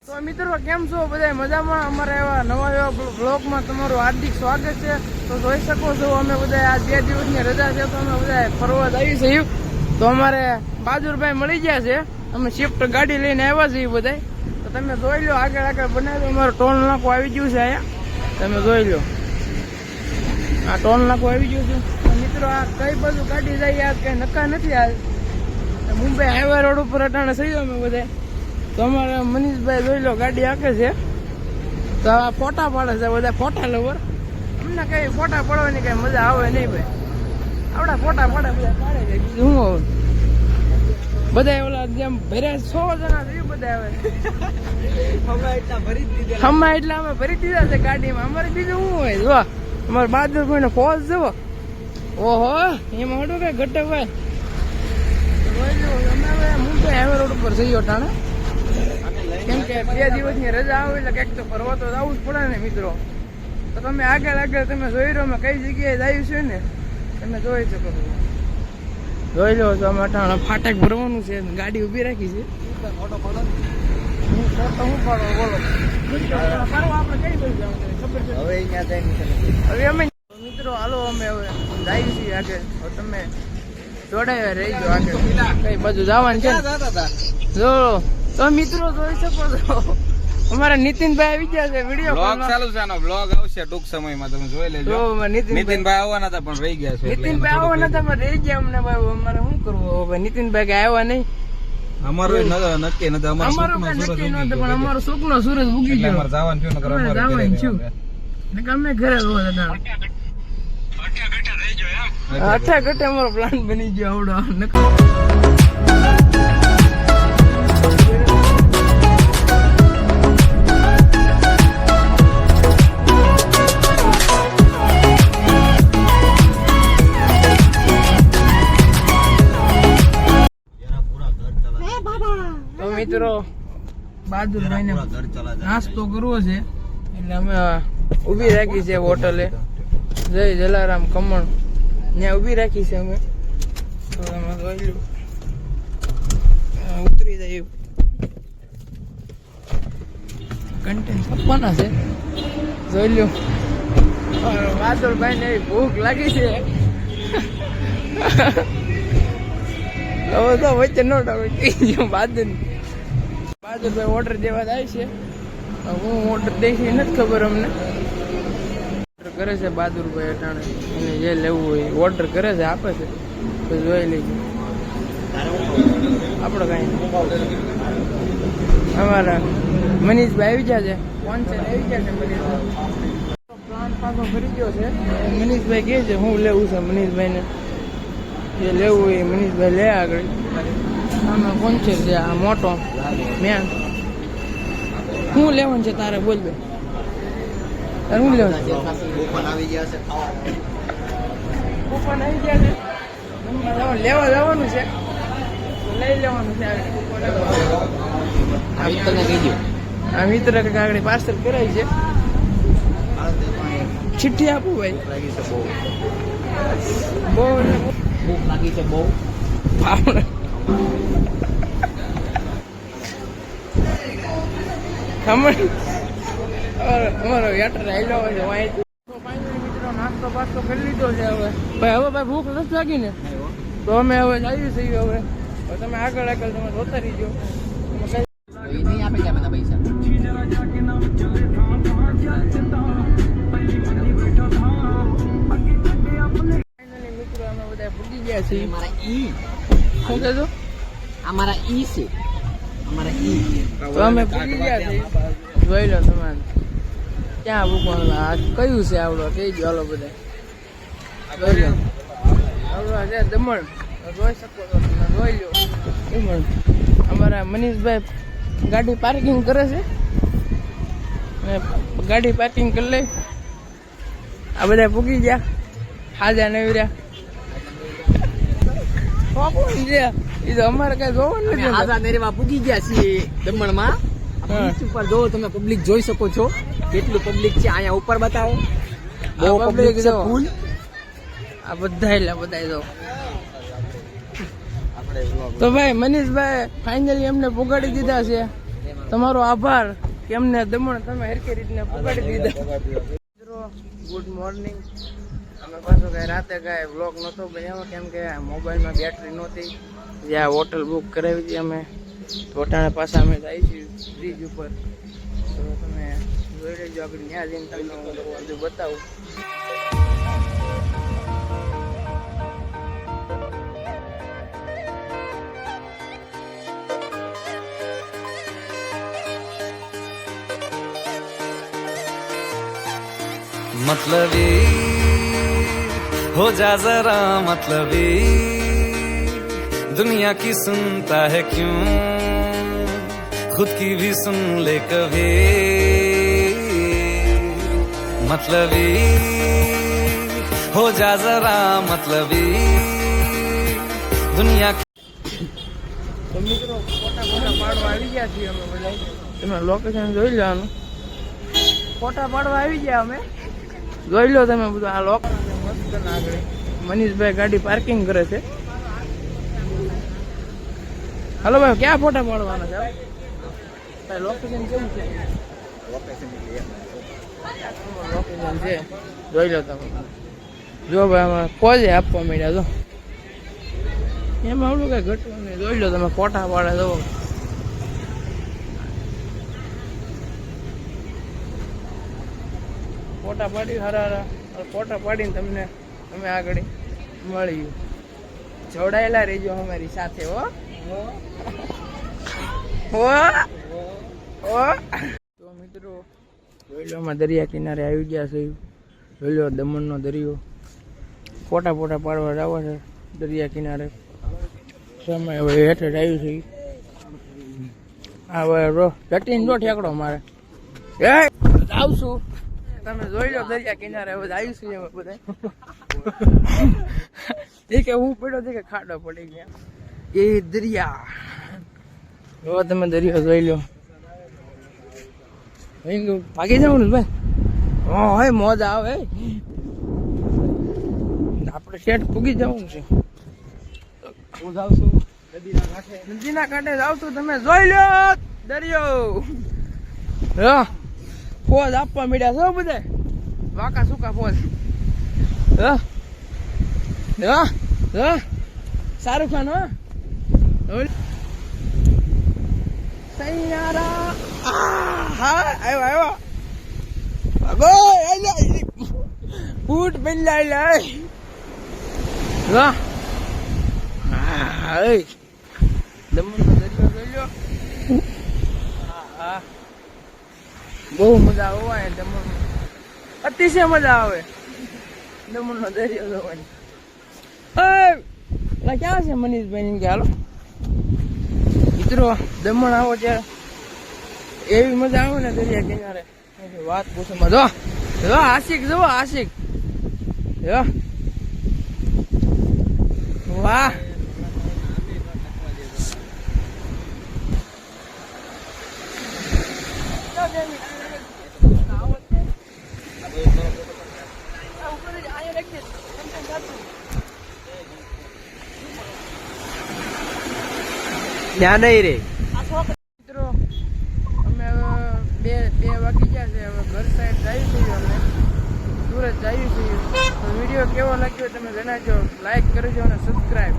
તો મિત્રો કેમ છો બધા મજામાં? અમારા એવા નવા બ્લોગમાં તમારું હાર્દિક સ્વાગત છે. તો જોઈ શકો છો અમે બધા આ 2 દિવસની રજા છે તો અમે બધા ફરવા આવી છીએ. તો અમારે બહાદુરભાઈ મળી ગયા છે. અમે શિફ્ટ ગાડી લઈને આવ્યા છીએ બધા. તો તમે જોઈ લો આગળ બનાવ્યું અમારો ટોલ નાકું આવી ગયું છે અહીંયા. તમે જોઈ લો આ ટોલ નાકું આવી ગયું છે. મિત્રો આ કઈ બાજુ ગાડી જાય યાર કઈ નક્કા નથી. આ મુંબઈ હાઈવે રોડ ઉપર અટાણે થઈ અમે બધા. તો અમારા મનીષભાઈ જોઈ લો ગાડી આંકે છે. તો આ ફોટા પાડે છે બધા ફોટા લવર. અમને કઈ ફોટા પાડવાની કઈ મજા આવે નહીં ભાઈ. આપડા ફોટા પાડે બધા પાડે છે. શું હવે બધા ઓલા જેમ ભર્યા 100 જણા થયું બધા આવે હમણાં એટલા અમે ભરી દીધા છે ગાડીમાં. અમારે બીજું શું હોય જો અમારે બહાદુરભાઈ નો ફોજ જવો. ઓહો એમાં હટું કઈ ઘટે ભાઈ. અમે મુંબઈ હાઈવે રોડ ઉપર જઈએ ટાણે. કેમ કે 2 દિવસની રજા આવે એટલે કંઈક તો ફરવા તો જવું જ પડે ને મિત્રો. તો તમે આગળ તમે જોઈ રહ્યો મેં કઈ જગ્યાએ જાય છે ને તમે જોઈ શકો છો. જોઈ લો તો અમે અટાણે ફાટક ભરવાનું છે. ગાડી ઊભી રાખી છે. ફોટો પાડો હું પાડો બોલો આપણે કઈ બાજુ ખબર છે હવે અમે મિત્રો હાલો અમે હવે જાય છીએ આગળ. તમે જોડાયા રહીજો આગળ કઈ બાજુ જવાનું છે જો. તો મિત્રો જોઈ શકો છો અમારા નીતિનભાઈ આવી ગયા છે. વિડિયો બ્લોગ ચાલુ છે. આનો બ્લોગ આવશે ટૂંક સમયમાં તમે જોઈ લેજો. નીતિનભાઈ આવવાના હતા પણ રહી ગયા છે. નીતિનભાઈ આવવાના હતા પણ રહી ગયા અમને ભાઈ. અમારે શું કરવું હવે? નીતિનભાઈ કઈ આવ્યા નહીં. અમારું નક્કી નથી. અમારું કઈ નક્કી નહોતું પણ અમારો સુખનો સૂરજ ઉગી ગયો. અમારે જવાનું થયું અમે ઘરે રોજ હતા. 8 ઘટે અમારો પ્લાન બની ગયો આવડો. તો મિત્રો બહાદુરભાઈ ને નાસ્તો કરવો છે એટલે અમે ઉભી રાખી છે હોટલે જય જલારામ ખમણ. ત્યાં ઉભી રાખી છે અમે. તો અમે જોઈ લો ઉતરી જાય કન્ટેન્ટ આપવાના છે. જોઈ લો બહાદુરભાઈ ને ભૂખ લાગી છે. હવે તો વચ્ચે નો બહાદુરભાઈ ઓર્ડર દેવા જાય છે. હું ઓર્ડર દઈશ એ નથી ખબર અમને. ઓર્ડર કરે છે બહાદુરભાઈ અટાણે. એને જે લેવું હોય ઓર્ડર કરે છે આપે છે તો જોઈ લેજો. આપણે કઈ અમારા મનીષભાઈ આવી ગયા છે. કોણ છે આવી ગયા છે મનીષભાઈ. પ્લાન પાછો ફરી ગયો છે. મનીષભાઈ કહે છે હું લેવું છે. મનીષભાઈને જે લેવું હોય મનીષભાઈ લે આગળ. આમાં કોણ છે આ મોટો મેન? શું લેવાનું છે તારે બોલ બે. તારે શું લેવાનું છે? કૂપન આવી ગયા છે. લેવા જવાનું છે. લઈ લેવાનું છે. આ મિત્ર આગળ પાર્સલ કરાય છે. ચિઠ્ઠી આપું ભાઈ. બહુ ભૂખ લાગી છે બહુ. અમારો વેટર આવેલો છે. મિત્રો નાસ્તો પાસ્તો કરી લીધો છે. હવે ભાઈ ભૂખ નથી લાગી ને તો અમે હવે જઈએ છીએ. હવે તમે આગળ તમે જોતા રહીજો. નહીં આપે ગયા બધા પૈસા. મિત્રો અમે બધા ભૂગી ગયા છીએ. અમારા ઈ શું કહેજો? અમારા ઈ છે. અમારા ઈ તો અમે ભૂગી ગયા છીએ. જોઈ લો તમારે ક્યાં ભૂખવાનું. આ કયું છે આવડો કહી દો હાલો બધા. જોઈ લો આવડો છે દમણ. જોઈ શકો છો તમે. જોઈ લો દમણ. અમારા મનીષભાઈ ગાડી પાર્કિંગ કરે છે. ગાડી પાર્કિંગ કરી લઈ. આ બધા ભૂગી ગયા. હાજા નવીર્યા એ તો અમારે કઈ જોવાનું નથી. આઝાદ નેરવા પૂગી ગયા છીએ દમણમાં. બીચ ઉપર જો તમે પબ્લિક જોઈ શકો છો કેટલું પબ્લિક છે. અહીંયા ઉપર બતાવો બહુ પબ્લિક છે ફૂલ. આ બધા જો. તો ભાઈ મનીષભાઈ ફાઇનલી એમને પોગાડી દીધા છે. તમારો આભાર કે અમને દમણ તમે હરખી રીતના પકડી દીધા. Good morning. અમે પાછું કઈ રાતે કઈ વ્લોગ નહોતો બનાવ્યો કેમ કે મોબાઈલમાં બેટરી નહોતી. જ્યાં હોટલ બુક કરાવી હતી અમે ટોટાણા પાછા અમે જાય છીએ બ્રિજ ઉપર. તો તમે જોઈ લેજો આગળ ત્યાં જઈને તમને હું બધું બતાવું. मतलबी हो जा जरा मतलबी दुनिया की सुनता है क्यों खुद की भी सुन ले कभी मतलबी हो जा जरा मतलबी दुनिया તો મિત્રો ફોટા પાડવા આવી ગયા છીએ અમે બધા. તમે લોકેશન જોઈ લેવાનું. ફોટા પાડવા આવી ગયા અમે. જોઈ લો તમે બધું આ લોકેશન મસ્ત ના આગળ મનીષભાઈ ગાડી પાર્કિંગ કરે છે. હાલો ભાઈ ક્યાં ફોટા પાડવાના છે? ભાઈ લોકેશન કેવું છે? લોકેશન છે જોઈ લો તમે. જો ભાઈ અમે પોઝે આપવા માંડ્યા જો એમાં આવડું કઈ ઘટવું નહીં. જોઈ લો તમે ફોટા પાડે જો. ફોટા પાડી હારા ફોટા પાડીને તમને અમે આગળ મળ્યું. જોડાયેલા રહેજો અમારી સાથે હો. તો મિત્રો જોઈ લો અમે દરિયા કિનારે આવી ગયા છે. જોઈ લો દમણનો દરિયો. ફોટા પાડવા જવા છે દરિયા કિનારે. સમય હવે હેઠે આવ્યું છે. હા હવે ઘટીને જો ઠેકડો મારે આવશું. તમે જોઈ લો દરિયા કિનારે હવે આવીશું એમાં બધા. એ કે હું પડ્યો કે ખાડો પડી ગયા એ દરિયા. જો તમે દરિયો જોઈ લો. ભાગી જવું ને ભાઈ. હે મોજ આવે. આપણે શેઠ પૂગી જવું છે. નદીના કાંઠે જાવશું. તમે જોઈ લો દરિયો. પોઝ આપવા માંડ્યા છો બધા. વાકા સુકા પોઝ. શાહરુખ ખાન હો. સૈયારા હા આવ્યો ભાગો. ફૂટ બદલાય દમણનો દરિયો જોઈ લો. હા બહુ મજા આવે દમણ. અતિશય મજા આવે દમણનો દરિયો જોવાની. ક્યાં છે મનીષભાઈ? કે હાલો મિત્રો દમણ આવો ત્યારે એવી મજા આવે ને દરિયા કિનારે વાત પૂછો. જો આશિક જુઓ આશિક. વાહ ત્યાં નહીં રે મિત્રો. અમે બે વાગી ગયા છે. હવે ઘર સાઈડ જઈએ છીએ. અમે સુરત જઈએ છીએ. તો વિડીયો કેવો લાગ્યો તમે જણાવજો. લાઈક કરજો અને સબસ્ક્રાઈબ.